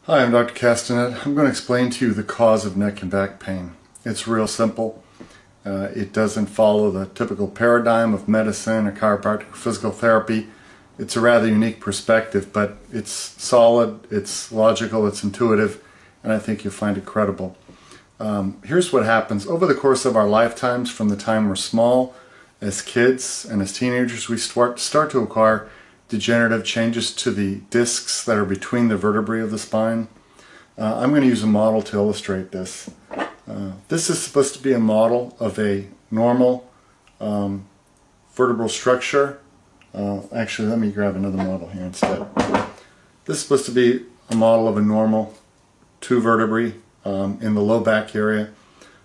Hi, I'm Dr. Castanet. I'm going to explain to you the cause of neck and back pain. It's real simple. It doesn't follow the typical paradigm of medicine or chiropractic or physical therapy. It's a rather unique perspective, but it's solid, it's logical, it's intuitive, and I think you'll find it credible. Here's what happens. Over the course of our lifetimes, from the time we're small, as kids and as teenagers, we start to acquire degenerative changes to the discs that are between the vertebrae of the spine. I'm going to use a model to illustrate this. This is supposed to be a model of a normal vertebral structure. Actually, let me grab another model here instead. This is supposed to be a model of a normal two vertebrae in the low back area.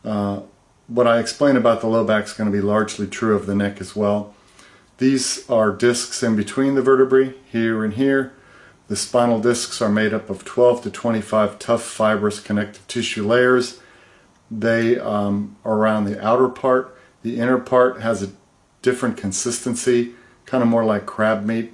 What I explain about the low back is going to be largely true of the neck as well. These are discs in between the vertebrae, here and here. The spinal discs are made up of 12 to 25 tough, fibrous connective tissue layers. They are around the outer part. The inner part has a different consistency, kind of more like crab meat.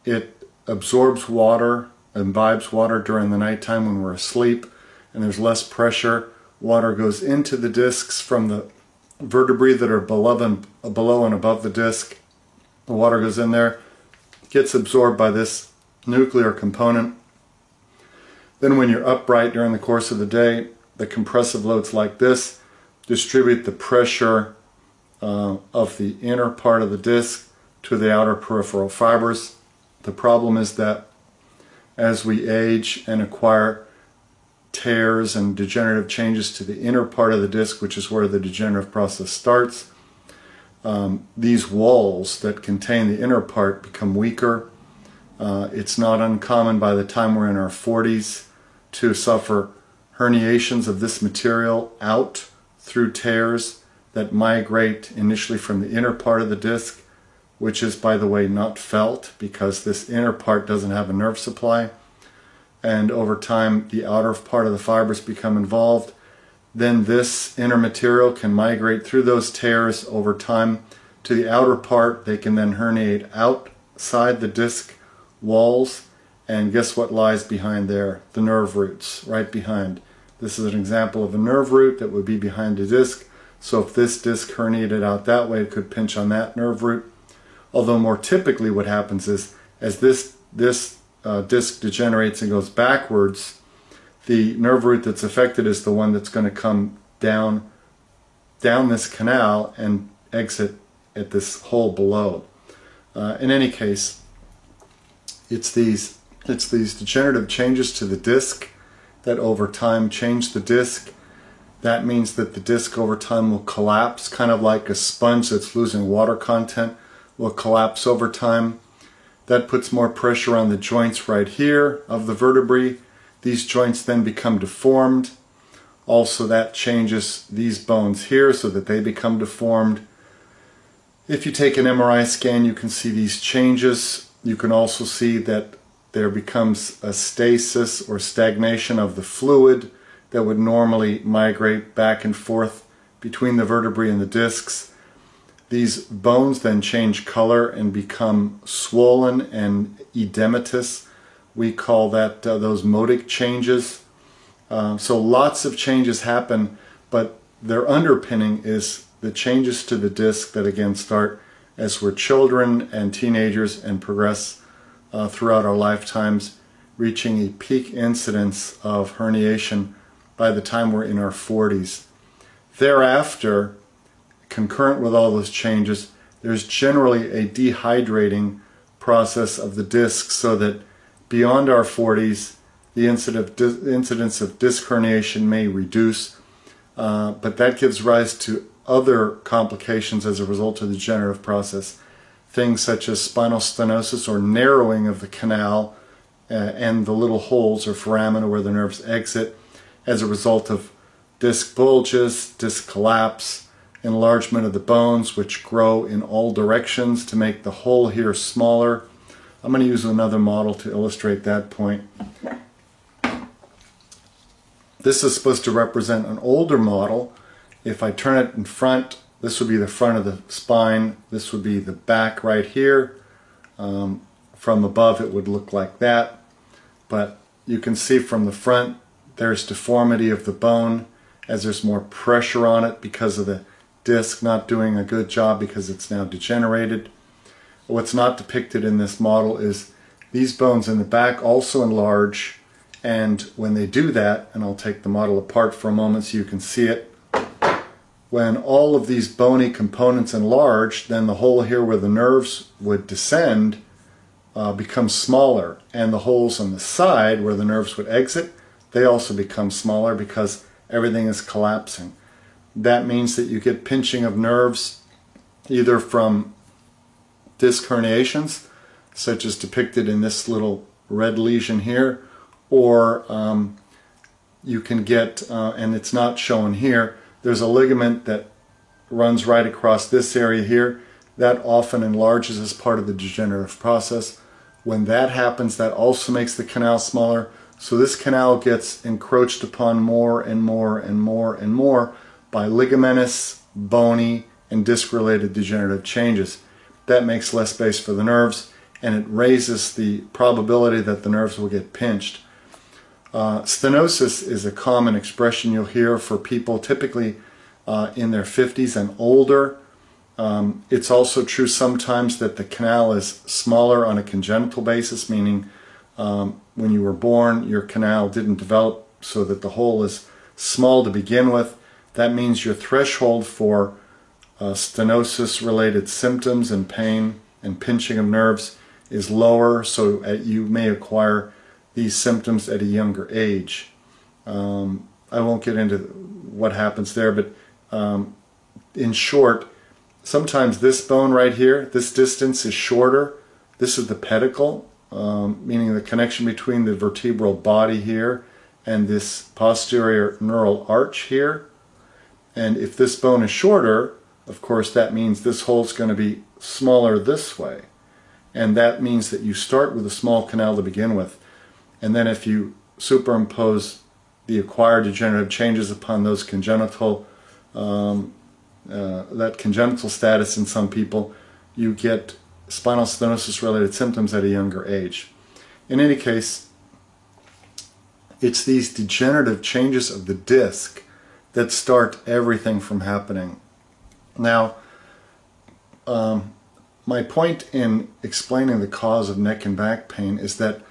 It absorbs water, imbibes water during the nighttime when we're asleep, and there's less pressure. Water goes into the discs from the vertebrae that are below and above the disc. The water goes in there, gets absorbed by this nuclear component. Then when you're upright during the course of the day, the compressive loads like this distribute the pressure of the inner part of the disc to the outer peripheral fibers. The problem is that as we age and acquire tears and degenerative changes to the inner part of the disc, which is where the degenerative process starts, these walls that contain the inner part become weaker. It's not uncommon by the time we're in our 40s to suffer herniations of this material out through tears that migrate initially from the inner part of the disc, which is, by the way, not felt because this inner part doesn't have a nerve supply. And over time, the outer part of the fibers become involved. Then this inner material can migrate through those tears over time to the outer part. They can then herniate outside the disc walls, and guess what lies behind there? The nerve roots, right behind. This is an example of a nerve root that would be behind the disc. So if this disc herniated out that way, it could pinch on that nerve root. Although more typically what happens is, as this disc degenerates and goes backwards, the nerve root that's affected is the one that's going to come down this canal and exit at this hole below. In any case, it's these degenerative changes to the disc that over time change the disc. That means that the disc over time will collapse, kind of like a sponge that's losing water content will collapse over time. That puts more pressure on the joints right here of the vertebrae. These joints then become deformed. Also, that changes these bones here so that they become deformed. If you take an MRI scan, you can see these changes. You can also see that there becomes a stasis or stagnation of the fluid that would normally migrate back and forth between the vertebrae and the discs. These bones then change color and become swollen and edematous. We call that those modic changes. So lots of changes happen, but their underpinning is the changes to the disc that again start as we're children and teenagers and progress throughout our lifetimes, reaching a peak incidence of herniation by the time we're in our 40s. Thereafter, concurrent with all those changes, there's generally a dehydrating process of the disc so that beyond our 40s, the incidence of disc herniation may reduce, but that gives rise to other complications as a result of the degenerative process. Things such as spinal stenosis or narrowing of the canal and the little holes or foramina where the nerves exit as a result of disc bulges, disc collapse, enlargement of the bones which grow in all directions to make the hole here smaller. I'm going to use another model to illustrate that point. This is supposed to represent an older model. If I turn it in front, this would be the front of the spine. This would be the back right here. From above it would look like that. But you can see from the front there's deformity of the bone as there's more pressure on it because of the disc not doing a good job because it's now degenerated. What's not depicted in this model is these bones in the back also enlarge, and when they do that, and I'll take the model apart for a moment so you can see it, when all of these bony components enlarge, then the hole here where the nerves would descend becomes smaller, and the holes on the side where the nerves would exit, they also become smaller because everything is collapsing. That means that you get pinching of nerves either from disc herniations, such as depicted in this little red lesion here, or you can get, and it's not shown here, there's a ligament that runs right across this area here. That often enlarges as part of the degenerative process. When that happens, that also makes the canal smaller. So this canal gets encroached upon more and more and more and more by ligamentous, bony, and disc-related degenerative changes. That makes less space for the nerves, and it raises the probability that the nerves will get pinched. Stenosis is a common expression you'll hear for people typically in their 50s and older. It's also true sometimes that the canal is smaller on a congenital basis, meaning when you were born, your canal didn't develop so that the hole is small to begin with. That means your threshold for stenosis-related symptoms and pain and pinching of nerves is lower, so you may acquire these symptoms at a younger age. I won't get into what happens there, but in short, sometimes this bone right here, this distance is shorter. This is the pedicle, meaning the connection between the vertebral body here and this posterior neural arch here. And if this bone is shorter, of course, that means this hole is going to be smaller this way. And that means that you start with a small canal to begin with. And then if you superimpose the acquired degenerative changes upon those congenital, that congenital status in some people, you get spinal stenosis-related symptoms at a younger age. In any case, it's these degenerative changes of the disc that start everything from happening. Now, my point in explaining the cause of neck and back pain is that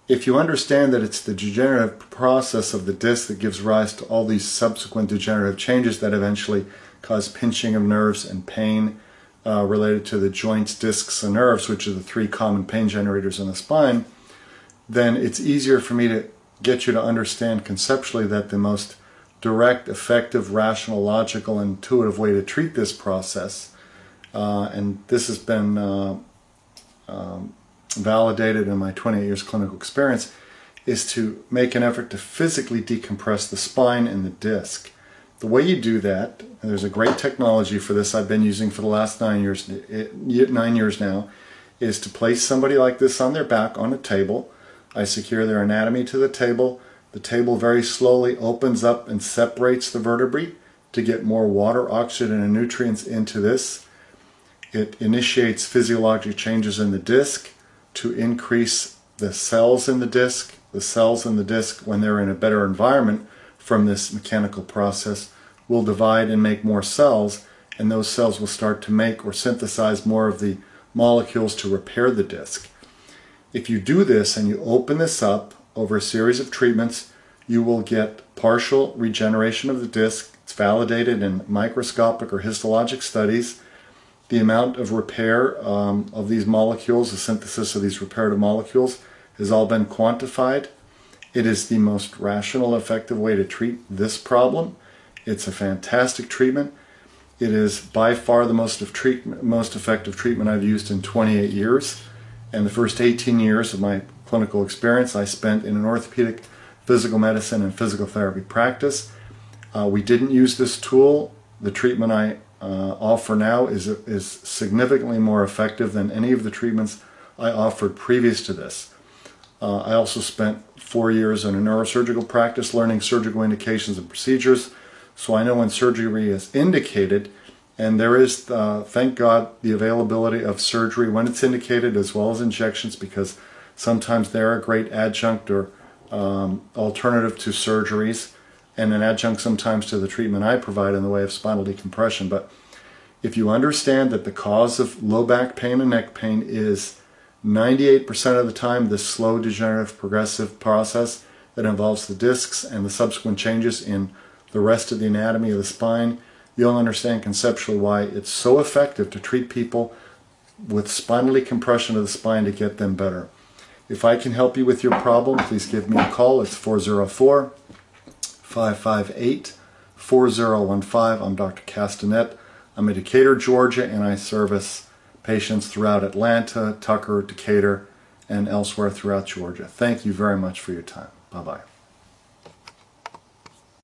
if you understand that it's the degenerative process of the disc that gives rise to all these subsequent degenerative changes that eventually cause pinching of nerves and pain related to the joints, discs, and nerves, which are the three common pain generators in the spine, then it's easier for me to get you to understand conceptually that the most direct, effective, rational, logical, intuitive way to treat this process, and this has been validated in my 28 years clinical experience, is to make an effort to physically decompress the spine and the disc. The way you do that, and there's a great technology for this I've been using for the last 9 years now, is to place somebody like this on their back on a table. I secure their anatomy to the table. The table very slowly opens up and separates the vertebrae to get more water, oxygen, and nutrients into this. It initiates physiologic changes in the disc to increase the cells in the disc. The cells in the disc, when they're in a better environment from this mechanical process, will divide and make more cells, and those cells will start to make or synthesize more of the molecules to repair the disc. If you do this and you open this up over a series of treatments, you will get partial regeneration of the disc. It's validated in microscopic or histologic studies. The amount of repair of these molecules, the synthesis of these reparative molecules, has all been quantified. It is the most rational, effective way to treat this problem. It's a fantastic treatment. It is by far the most effective treatment I've used in 28 years. And the first 18 years of my clinical experience I spent in an orthopedic physical medicine and physical therapy practice. We didn't use this tool. The treatment I offer now is significantly more effective than any of the treatments I offered previous to this. I also spent 4 years in a neurosurgical practice learning surgical indications and procedures, so I know when surgery is indicated, and there is, thank God, the availability of surgery when it's indicated as well as injections, because sometimes they're a great adjunct or alternative to surgeries, and an adjunct sometimes to the treatment I provide in the way of spinal decompression. But if you understand that the cause of low back pain and neck pain is 98% of the time this slow degenerative progressive process that involves the discs and the subsequent changes in the rest of the anatomy of the spine, you'll understand conceptually why it's so effective to treat people with spinal decompression of the spine to get them better. If I can help you with your problem, please give me a call. It's 404-558-4015. I'm Dr. Castanet. I'm in Decatur, Georgia, and I service patients throughout Atlanta, Tucker, Decatur, and elsewhere throughout Georgia. Thank you very much for your time. Bye-bye.